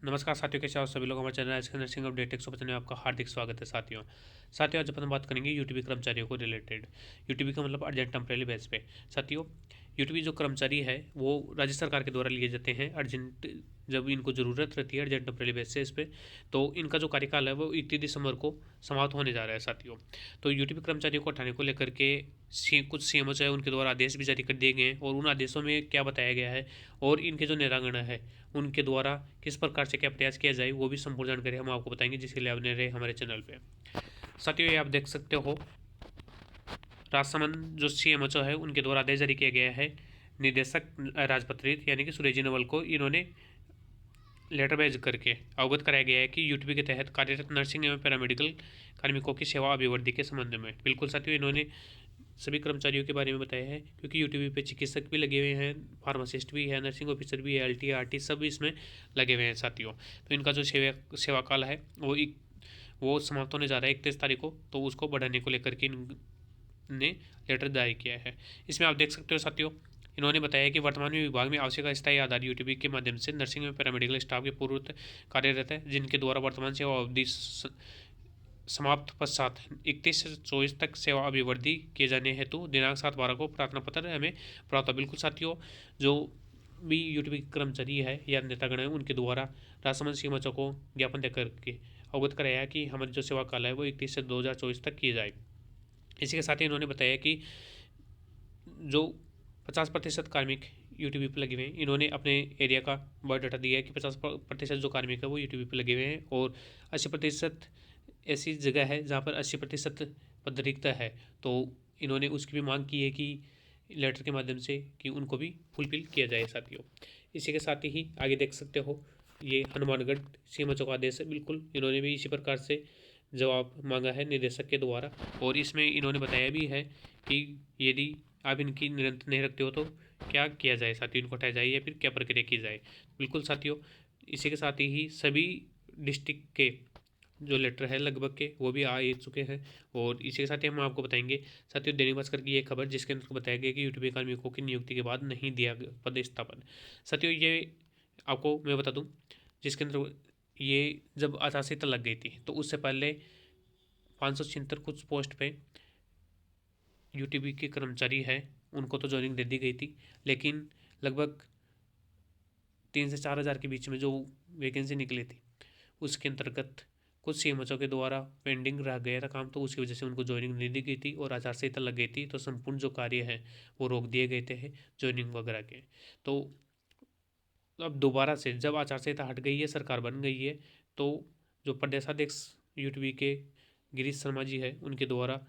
नमस्कार साथियों, कैसे हो सभी लोग। हमारे चैनल एसके नर्सिंग अपडेट 155 में आपका हार्दिक स्वागत है। साथियों आज अपन बात करेंगे यूटीबी कर्मचारियों को रिलेटेड। यूटीबी का मतलब अर्जेंट टेम्परेरी बेस पे। साथियों यूटीबी जो कर्मचारी है वो राज्य सरकार के द्वारा लिए जाते हैं अर्जेंट, जब इनको ज़रूरत रहती है अर्जेंट टेम्परेरी बेस से इस पर। तो इनका जो कार्यकाल है वो 31 दिसंबर को समाप्त होने जा रहा है साथियों। तो यूटीबी कर्मचारियों को हटाने को लेकर के कुछ सीएमओ है उनके द्वारा आदेश भी जारी कर दिए गए हैं, और उन आदेशों में क्या बताया गया है और इनके जो निराकरण है उनके द्वारा किस प्रकार से क्या प्रयास किया जाए वो भी संपूर्ण जानकारी हम आपको बताएंगे, जिसके लिए आपने रहे हमारे चैनल पे। साथियों ये आप देख सकते हो राजसमंद जो सीएमएचओ है उनके द्वारा आदेश जारी किया गया है। निदेशक राजपत्रित यानी कि सुरेश जिनेवाल को इन्होंने लेटर भेज करके अवगत कराया गया है कि यूटीपी के तहत कार्यरत नर्सिंग एवं पैरामेडिकल कार्मिकों की सेवा अभिवृद्धि के संबंध में। बिल्कुल साथियों, इन्होंने सभी कर्मचारियों के बारे में बताया है, क्योंकि यूटीपी पे चिकित्सक भी लगे हुए हैं, फार्मासिस्ट भी है, नर्सिंग ऑफिसर भी है, एलटी आरटी सब इसमें लगे हुए हैं साथियों। तो इनका जो सेवा काल है वो समाप्त होने जा रहा है 31 तारीख को, तो उसको बढ़ाने को लेकर के इनने लेटर जारी किया है। इसमें आप देख सकते हो साथियों, इन्होंने बताया कि वर्तमान में विभाग में आवश्यक अस्थायी आधार यूटीबी के माध्यम से नर्सिंग में पैरामेडिकल स्टाफ के पूर्व कार्यरत है, जिनके द्वारा वर्तमान सेवा अवधि समाप्त पश्चात 31 से 24 तक सेवा अभिवृद्धि किए जाने हेतु दिनांक 7/12 को प्रार्थना पत्र हमें प्राप्त हुआ। बिल्कुल साथियों, जो भी यूटीबी कर्मचारी है या नेतागण है उनके द्वारा राजसमंद सीएमएचओ को ज्ञापन देकर के अवगत कराया कि हमारी जो सेवा काल है वो 31 से 2024 तक किए जाए। इसी के साथ ही इन्होंने बताया कि जो 50% कार्मिक यूटीबी पर लगे हुए हैं, इन्होंने अपने एरिया का बायोडाटा दिया है कि 50% जो कार्मिक है वो यूटीबी पर लगे हुए हैं, और 80% ऐसी जगह है जहाँ पर 80% पद रिक्त है। तो इन्होंने उसकी भी मांग की है कि लेटर के माध्यम से कि उनको भी फुलफिल किया जाए साथियों। इसी के साथ ही आगे देख सकते हो ये हनुमानगढ़ सीएमएचओ का आदेश है। बिल्कुल इन्होंने भी इसी प्रकार से जवाब मांगा है निदेशक के द्वारा, और इसमें इन्होंने बताया भी है कि यदि आप इनकी निरंतर नहीं रखते हो तो क्या किया जाए साथियों, इनको हटाया जाए या फिर क्या प्रक्रिया की जाए। बिल्कुल साथियों, इसी के साथ ही सभी डिस्ट्रिक्ट के जो लेटर है लगभग के वो भी आ चुके हैं, और इसी के साथ ही हम आपको बताएंगे साथियों दैनिक भास्कर की ये खबर, जिसके अंदर बताया गया कि यूटीपी कार्मिकों की नियुक्ति के बाद नहीं दिया पदस्थापन। साथियों ये आपको मैं बता दूं, जिसके अंदर ये जब आचार संहिता लग गई थी तो उससे पहले 576 कुछ पोस्ट पे यूटीबी के कर्मचारी है उनको तो ज्वाइनिंग दे दी गई थी, लेकिन लगभग 3 से 4 हज़ार के बीच में जो वैकेंसी निकली थी उसके अंतर्गत कुछ सीएमएचओ के द्वारा पेंडिंग रह गया था काम, तो उसकी वजह से उनको ज्वाइनिंग नहीं दी गई थी और आचार संहिता लग गई थी, तो संपूर्ण जो कार्य है वो रोक दिए गए थे ज्वाइनिंग वगैरह के। तो अब दोबारा से जब आचार संहिता हट गई है, सरकार बन गई है, तो जो प्रदेशाध्यक्ष यूटीबी के गिरीश शर्मा जी है उनके द्वारा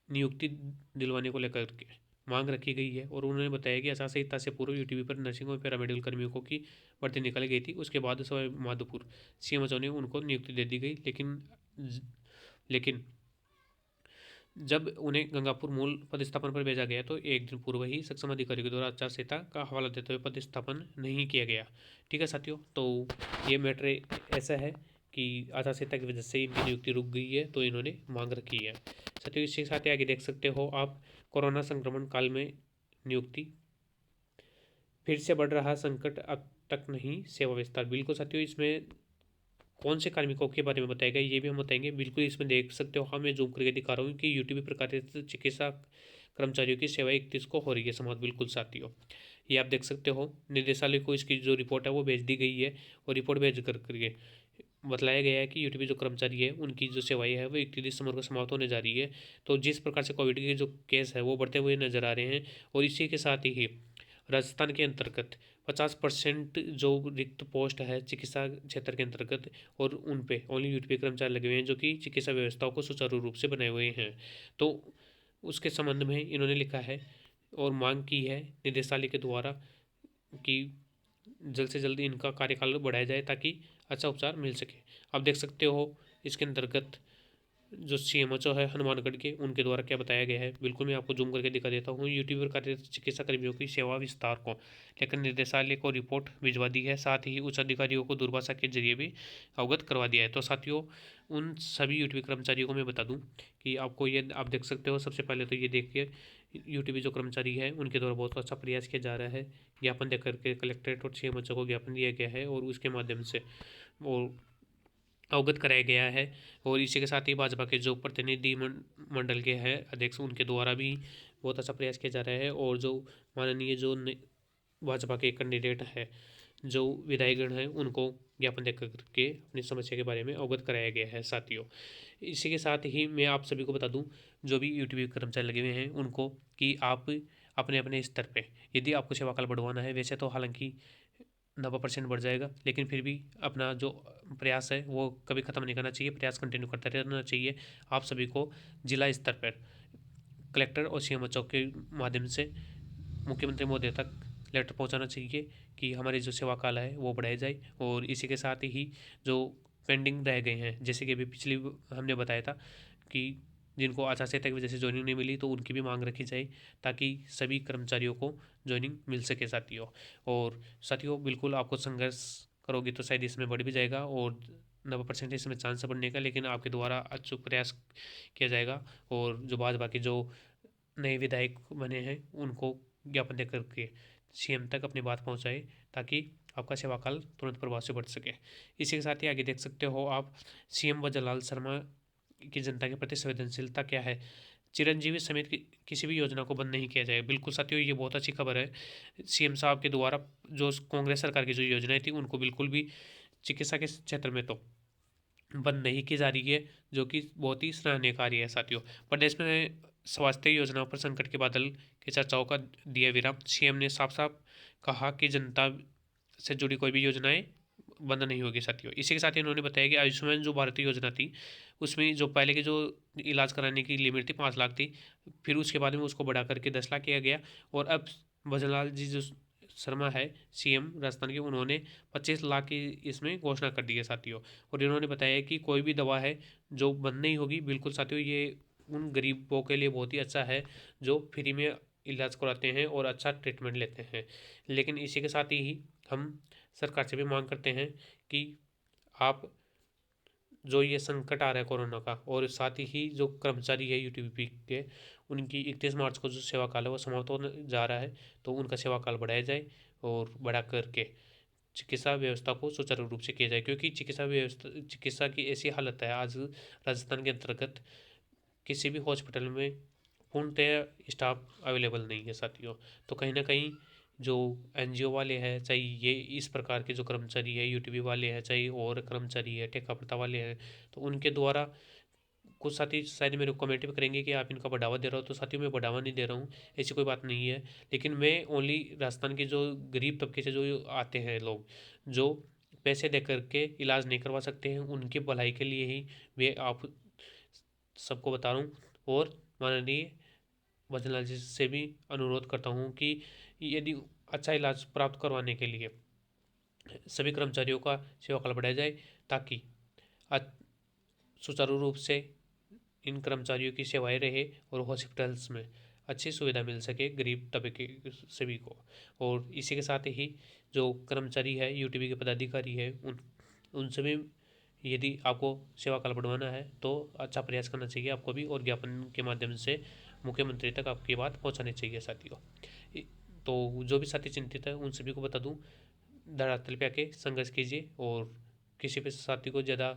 नियुक्ति दिलवाने को लेकर के मांग रखी गई है, और उन्होंने बताया कि आचार संहिता से पूर्व यूटीबी पर नर्सिंग और पैरामेडिकल कर्मियों की भर्ती निकाली गई थी। उसके बाद सवाई माधोपुर सीएमएचओ ने उनको नियुक्ति दे दी गई, लेकिन जब उन्हें गंगापुर मूल पदस्थापन पर भेजा गया तो एक दिन पूर्व ही सक्षम अधिकारी के द्वारा आचार संहिता का हवाला देते हुए पदस्थापन नहीं किया गया। ठीक है साथियों, तो ये मैटर ऐसा है कि आचार संहिता की वजह से इनकी नियुक्ति रुक गई है, तो इन्होंने मांग रखी है। साथियों इसके साथ ही आगे देख सकते हो आप, कोरोना संक्रमण काल में नियुक्ति, फिर से बढ़ रहा संकट, अब तक नहीं सेवा विस्तार। बिल्कुल साथियों, इसमें कौन से कार्मिकों के बारे में बताया गया ये भी हम बताएंगे। बिल्कुल इसमें देख सकते हो, मैं जूम करके दिखा रहा हूँ कि यूटीबी पर कार्यरत चिकित्सा कर्मचारियों की सेवा 31 को हो रही है समाप्त। बिल्कुल साथियों ये आप देख सकते हो, निदेशालय को इसकी जो रिपोर्ट है वो भेज दी गई है, और रिपोर्ट भेज करके बताया गया है कि यूटीबी जो कर्मचारी है उनकी जो सेवाएं है वो 31 दिसंबर को समाप्त होने जा रही है। तो जिस प्रकार से कोविड के जो केस है वो बढ़ते हुए नजर आ रहे हैं, और इसी के साथ ही राजस्थान के अंतर्गत 50% जो रिक्त पोस्ट है चिकित्सा क्षेत्र के अंतर्गत, और उन पे ओनली यूटीपी कर्मचारी लगे हुए हैं जो कि चिकित्सा व्यवस्थाओं को सुचारू रूप से बनाए हुए हैं। तो उसके संबंध में इन्होंने लिखा है और मांग की है निदेशालय के द्वारा कि जल्द से जल्द इनका कार्यकाल बढ़ाया जाए ताकि अच्छा उपचार मिल सके। आप देख सकते हो इसके अंतर्गत जो सीएमएचओ है हनुमानगढ़ के उनके द्वारा क्या बताया गया है। बिल्कुल मैं आपको जूम करके दिखा देता हूँ। यूट्यूब पर कार्यरत चिकित्सा कर्मियों की सेवा विस्तार को लेकर निदेशालय को रिपोर्ट भिजवा दी है, साथ ही उच्च अधिकारियों को दूरभाषा के जरिए भी अवगत करवा दिया है। तो साथियों उन सभी यूट्यूब कर्मचारियों को मैं बता दूं कि आपको ये आप देख सकते हो, सबसे पहले तो ये देखिए यूटीबी जो कर्मचारी है उनके द्वारा बहुत अच्छा प्रयास किया जा रहा है। ज्ञापन दे करके कलेक्ट्रेट और सीएमओ को ज्ञापन दिया गया है और उसके माध्यम से और अवगत कराया गया है। और इसी के साथ ही भाजपा के जो प्रतिनिधि मंडल के हैं अध्यक्ष उनके द्वारा भी बहुत अच्छा प्रयास किया जा रहा है। और जो माननीय जो भाजपा के कैंडिडेट है जो विधायकगण हैं उनको ज्ञापन देकर के अपनी समस्या के बारे में अवगत कराया गया है साथियों। इसी के साथ ही मैं आप सभी को बता दूं जो भी यूटीबी कर्मचारी लगे हुए हैं उनको कि आप अपने अपने स्तर पे यदि आपको सेवा काल बढ़वाना है, वैसे तो हालांकि 90% बढ़ जाएगा, लेकिन फिर भी अपना जो प्रयास है वो कभी ख़त्म नहीं करना चाहिए, प्रयास कंटिन्यू करते रहना चाहिए। आप सभी को जिला स्तर पर कलेक्टर और सीएमओ चौक के माध्यम से मुख्यमंत्री महोदय तक लेटर पहुंचाना चाहिए कि हमारी जो सेवा काल है वो बढ़ाई जाए। और इसी के साथ ही जो पेंडिंग रह गए हैं, जैसे कि अभी पिछली हमने बताया था कि जिनको आचार संहिता की वजह से ज्वाइनिंग नहीं मिली तो उनकी भी मांग रखी जाए ताकि सभी कर्मचारियों को ज्वाइनिंग मिल सके साथियों। और साथियों बिल्कुल आपको संघर्ष करोगे तो शायद इसमें बढ़ भी जाएगा और 90% इसमें चांस है बढ़ने का, लेकिन आपके द्वारा अचूक प्रयास किया जाएगा। और जो भाजपा के जो नए विधायक बने हैं उनको ज्ञापन दे करके सीएम तक अपनी बात पहुंचाए ताकि आपका सेवा काल तुरंत प्रभाव से बढ़ सके। इसी के साथ ही आगे देख सकते हो आप सीएम वजरलाल शर्मा की जनता के प्रति संवेदनशीलता क्या है, चिरंजीवी समेत किसी भी योजना को बंद नहीं किया जाएगा। बिल्कुल साथियों ये बहुत अच्छी खबर है। सीएम साहब के द्वारा जो कांग्रेस सरकार की जो योजनाएं थी उनको बिल्कुल भी चिकित्सा के क्षेत्र में तो बंद नहीं की जा रही है, जो कि बहुत ही सराहनीय कार्य है साथियों। प्रदेश में स्वास्थ्य योजनाओं पर संकट के बादल की चर्चाओं का दिया विराम, सीएम ने साफ साफ कहा कि जनता से जुड़ी कोई भी योजनाएं बंद नहीं होगी साथियों। इसी के साथ ही उन्होंने बताया कि आयुष्मान जो भारतीय योजना थी उसमें जो पहले की जो इलाज कराने की लिमिट थी 5 लाख थी, फिर उसके बाद में उसको बढ़ा करके 10 लाख किया गया। और अब भजनलाल जी जो शर्मा है सीएम राजस्थान के, उन्होंने 25 लाख की इसमें घोषणा कर दी है साथियों। और इन्होंने बताया कि कोई भी दवा है जो बंद नहीं होगी। बिल्कुल साथियों ये उन गरीबों के लिए बहुत ही अच्छा है जो फ्री में इलाज कराते हैं और अच्छा ट्रीटमेंट लेते हैं। लेकिन इसी के साथ ही हम सरकार से भी मांग करते हैं कि आप जो ये संकट आ रहा है कोरोना का, और साथ ही जो कर्मचारी है यूटीपी के उनकी 31 मार्च को जो सेवा काल है वो समाप्त होने जा रहा है, तो उनका सेवा काल बढ़ाया जाए और बढ़ा करके चिकित्सा व्यवस्था को सुचारू रूप से किया जाए। क्योंकि चिकित्सा की ऐसी हालत है आज राजस्थान के अंतर्गत किसी भी हॉस्पिटल में पूर्णतः स्टाफ अवेलेबल नहीं है साथियों। तो कहीं ना कहीं जो एनजीओ वाले हैं, चाहे ये इस प्रकार के जो कर्मचारी है यूटीबी वाले हैं, चाहे और कर्मचारी है ठेका वाले हैं, तो उनके द्वारा कुछ साथी शायद मेरे को कमेंट भी करेंगे कि आप इनका बढ़ावा दे रहे हो, तो साथियों मैं बढ़ावा नहीं दे रहा हूँ, ऐसी कोई बात नहीं है। लेकिन मैं ओनली राजस्थान के जो गरीब तबके से जो आते हैं लोग जो पैसे दे करके इलाज नहीं करवा सकते हैं, उनकी भलाई के लिए ही मैं आप सबको बता रहा हूँ। और माननीय भजनलाल जी से भी अनुरोध करता हूँ कि यदि अच्छा इलाज प्राप्त करवाने के लिए सभी कर्मचारियों का सेवा काल बढ़ाया जाए ताकि सुचारू रूप से इन कर्मचारियों की सेवाएं रहे और हॉस्पिटल्स में अच्छी सुविधा मिल सके गरीब तबके सभी को। और इसी के साथ ही जो कर्मचारी है यूटीबी के पदाधिकारी है उनसे भी यदि आपको सेवा काल बढ़वाना है तो अच्छा प्रयास करना चाहिए आपको भी, और ज्ञापन के माध्यम से मुख्यमंत्री तक आपकी बात पहुंचानी चाहिए साथियों। तो जो भी साथी चिंतित है उन सभी को बता दूं धरातल पे आके संघर्ष कीजिए और किसी भी साथी को ज़्यादा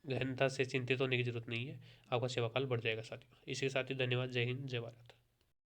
गहनता से चिंतित होने की जरूरत नहीं है, आपका सेवा काल बढ़ जाएगा साथियों। इसी के साथ ही धन्यवाद। जय हिंद, जय भारत।